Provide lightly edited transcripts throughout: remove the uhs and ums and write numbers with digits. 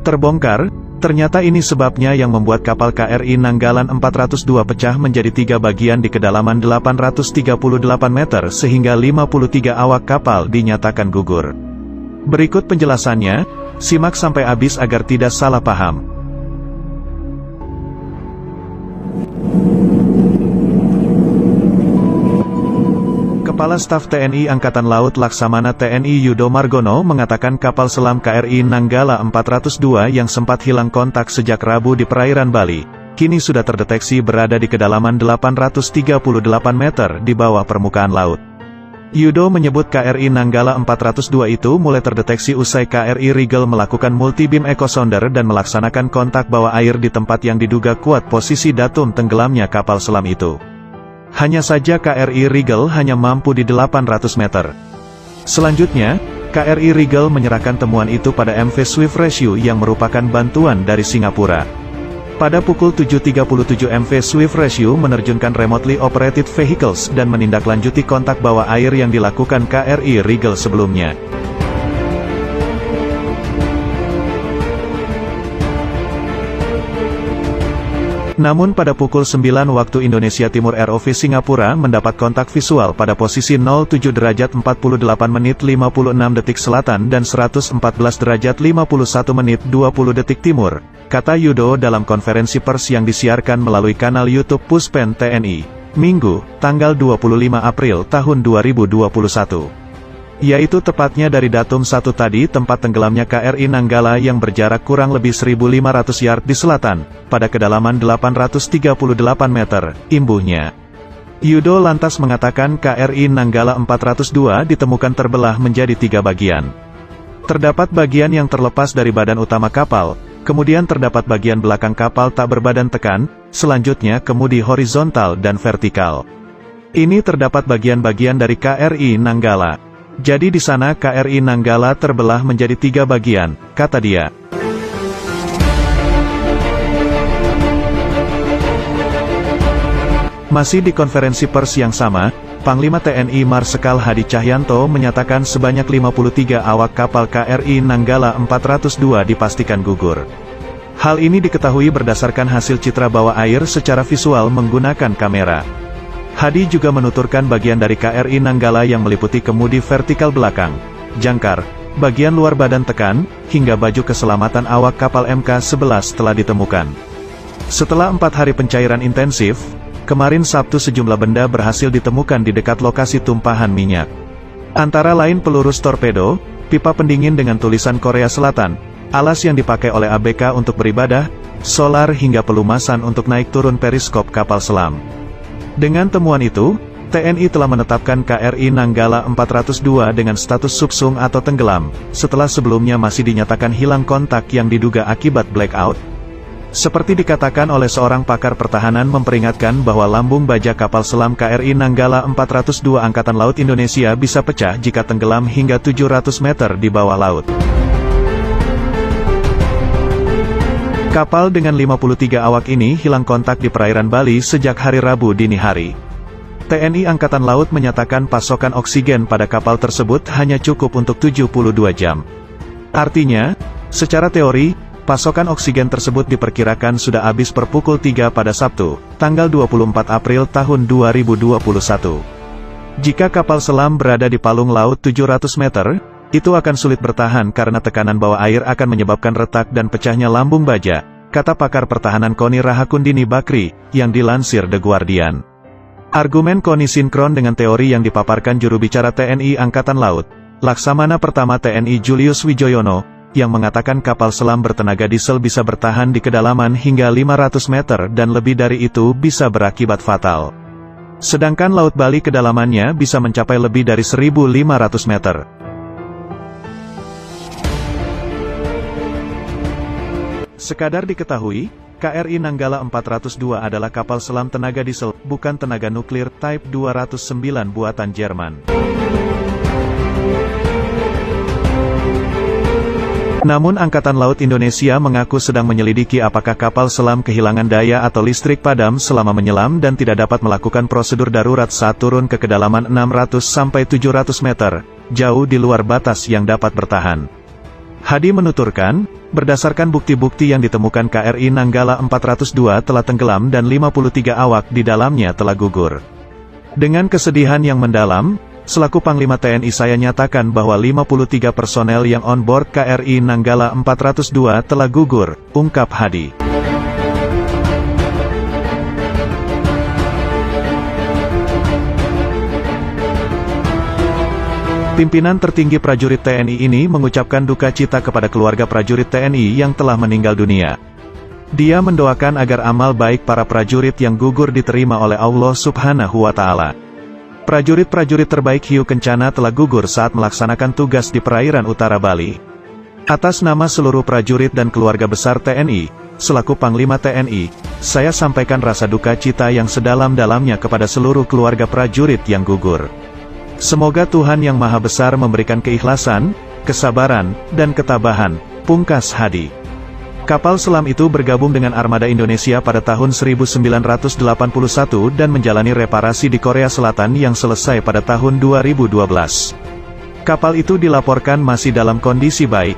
Terbongkar, ternyata ini sebabnya yang membuat kapal KRI Nanggala 402 pecah menjadi 3 bagian di kedalaman 838 meter sehingga 53 awak kapal dinyatakan gugur. Berikut penjelasannya, simak sampai habis agar tidak salah paham. Kepala Staf TNI Angkatan Laut Laksamana TNI Yudo Margono mengatakan kapal selam KRI Nanggala 402 yang sempat hilang kontak sejak Rabu di perairan Bali, kini sudah terdeteksi berada di kedalaman 838 meter di bawah permukaan laut. Yudo menyebut KRI Nanggala 402 itu mulai terdeteksi usai KRI Rigel melakukan multi-beam echo sounder dan melaksanakan kontak bawah air di tempat yang diduga kuat posisi datum tenggelamnya kapal selam itu. Hanya saja KRI Rigel hanya mampu di 800 meter. Selanjutnya, KRI Rigel menyerahkan temuan itu pada MV Swift Rescue yang merupakan bantuan dari Singapura. Pada pukul 7.37 MV Swift Rescue menerjunkan remotely operated vehicles dan menindaklanjuti kontak bawah air yang dilakukan KRI Rigel sebelumnya. Namun pada pukul 9 waktu Indonesia Timur ROV Singapura mendapat kontak visual pada posisi 07 derajat 48 menit 56 detik selatan dan 114 derajat 51 menit 20 detik timur, kata Yudo dalam konferensi pers yang disiarkan melalui kanal YouTube Puspen TNI, Minggu, tanggal 25 April tahun 2021. Yaitu tepatnya dari datum 1 tadi tempat tenggelamnya KRI Nanggala yang berjarak kurang lebih 1.500 yard di selatan, pada kedalaman 838 meter, imbuhnya. Yudo lantas mengatakan KRI Nanggala 402 ditemukan terbelah menjadi 3 bagian. Terdapat bagian yang terlepas dari badan utama kapal, kemudian terdapat bagian belakang kapal tak berbadan tekan, selanjutnya kemudi horizontal dan vertikal. Ini terdapat bagian-bagian dari KRI Nanggala. Jadi di sana KRI Nanggala terbelah menjadi 3 bagian, kata dia. Masih di konferensi pers yang sama, Panglima TNI Marsikal Hadi Cahyanto menyatakan sebanyak 53 awak kapal KRI Nanggala 402 dipastikan gugur. Hal ini diketahui berdasarkan hasil citra bawah air secara visual menggunakan kamera. Hadi juga menuturkan bagian dari KRI Nanggala yang meliputi kemudi vertikal belakang, jangkar, bagian luar badan tekan, hingga baju keselamatan awak kapal MK11 telah ditemukan. Setelah 4 hari pencairan intensif, kemarin Sabtu sejumlah benda berhasil ditemukan di dekat lokasi tumpahan minyak. Antara lain peluru torpedo, pipa pendingin dengan tulisan Korea Selatan, alas yang dipakai oleh ABK untuk beribadah, solar hingga pelumasan untuk naik turun periskop kapal selam. Dengan temuan itu, TNI telah menetapkan KRI Nanggala 402 dengan status subsung atau tenggelam, setelah sebelumnya masih dinyatakan hilang kontak yang diduga akibat blackout. Seperti dikatakan oleh seorang pakar pertahanan memperingatkan bahwa lambung baja kapal selam KRI Nanggala 402 Angkatan Laut Indonesia bisa pecah jika tenggelam hingga 700 meter di bawah laut. Kapal dengan 53 awak ini hilang kontak di perairan Bali sejak hari Rabu dini hari. TNI Angkatan Laut menyatakan pasokan oksigen pada kapal tersebut hanya cukup untuk 72 jam. Artinya, secara teori, pasokan oksigen tersebut diperkirakan sudah habis per pukul 3 pada Sabtu, tanggal 24 April tahun 2021. Jika kapal selam berada di palung laut 700 meter, itu akan sulit bertahan karena tekanan bawah air akan menyebabkan retak dan pecahnya lambung baja, kata pakar pertahanan KONI Rahakundini Bakri, yang dilansir The Guardian. Argumen KONI sinkron dengan teori yang dipaparkan juru bicara TNI Angkatan Laut, Laksamana Pertama TNI Julius Wijoyono, yang mengatakan kapal selam bertenaga diesel bisa bertahan di kedalaman hingga 500 meter dan lebih dari itu bisa berakibat fatal. Sedangkan Laut Bali kedalamannya bisa mencapai lebih dari 1.500 meter. Sekadar diketahui, KRI Nanggala 402 adalah kapal selam tenaga diesel, bukan tenaga nuklir Type 209 buatan Jerman. Namun Angkatan Laut Indonesia mengaku sedang menyelidiki apakah kapal selam kehilangan daya atau listrik padam selama menyelam dan tidak dapat melakukan prosedur darurat saat turun ke kedalaman 600-700 meter, jauh di luar batas yang dapat bertahan. Hadi menuturkan, berdasarkan bukti-bukti yang ditemukan KRI Nanggala 402 telah tenggelam dan 53 awak di dalamnya telah gugur. Dengan kesedihan yang mendalam, selaku Panglima TNI saya nyatakan bahwa 53 personel yang on board KRI Nanggala 402 telah gugur, ungkap Hadi. Pimpinan tertinggi prajurit TNI ini mengucapkan duka cita kepada keluarga prajurit TNI yang telah meninggal dunia. Dia mendoakan agar amal baik para prajurit yang gugur diterima oleh Allah Subhanahu wa Ta'ala. Prajurit-prajurit terbaik Hiu Kencana telah gugur saat melaksanakan tugas di perairan utara Bali. Atas nama seluruh prajurit dan keluarga besar TNI, selaku Panglima TNI, saya sampaikan rasa duka cita yang sedalam-dalamnya kepada seluruh keluarga prajurit yang gugur. Semoga Tuhan Yang Maha Besar memberikan keikhlasan, kesabaran, dan ketabahan, pungkas Hadi. Kapal selam itu bergabung dengan armada Indonesia pada tahun 1981 dan menjalani reparasi di Korea Selatan yang selesai pada tahun 2012. Kapal itu dilaporkan masih dalam kondisi baik.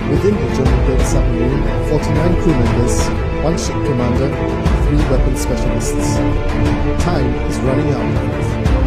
Within the German-built submarine, 49 crew members, 1 ship commander, 3 weapons specialists. Time is running out.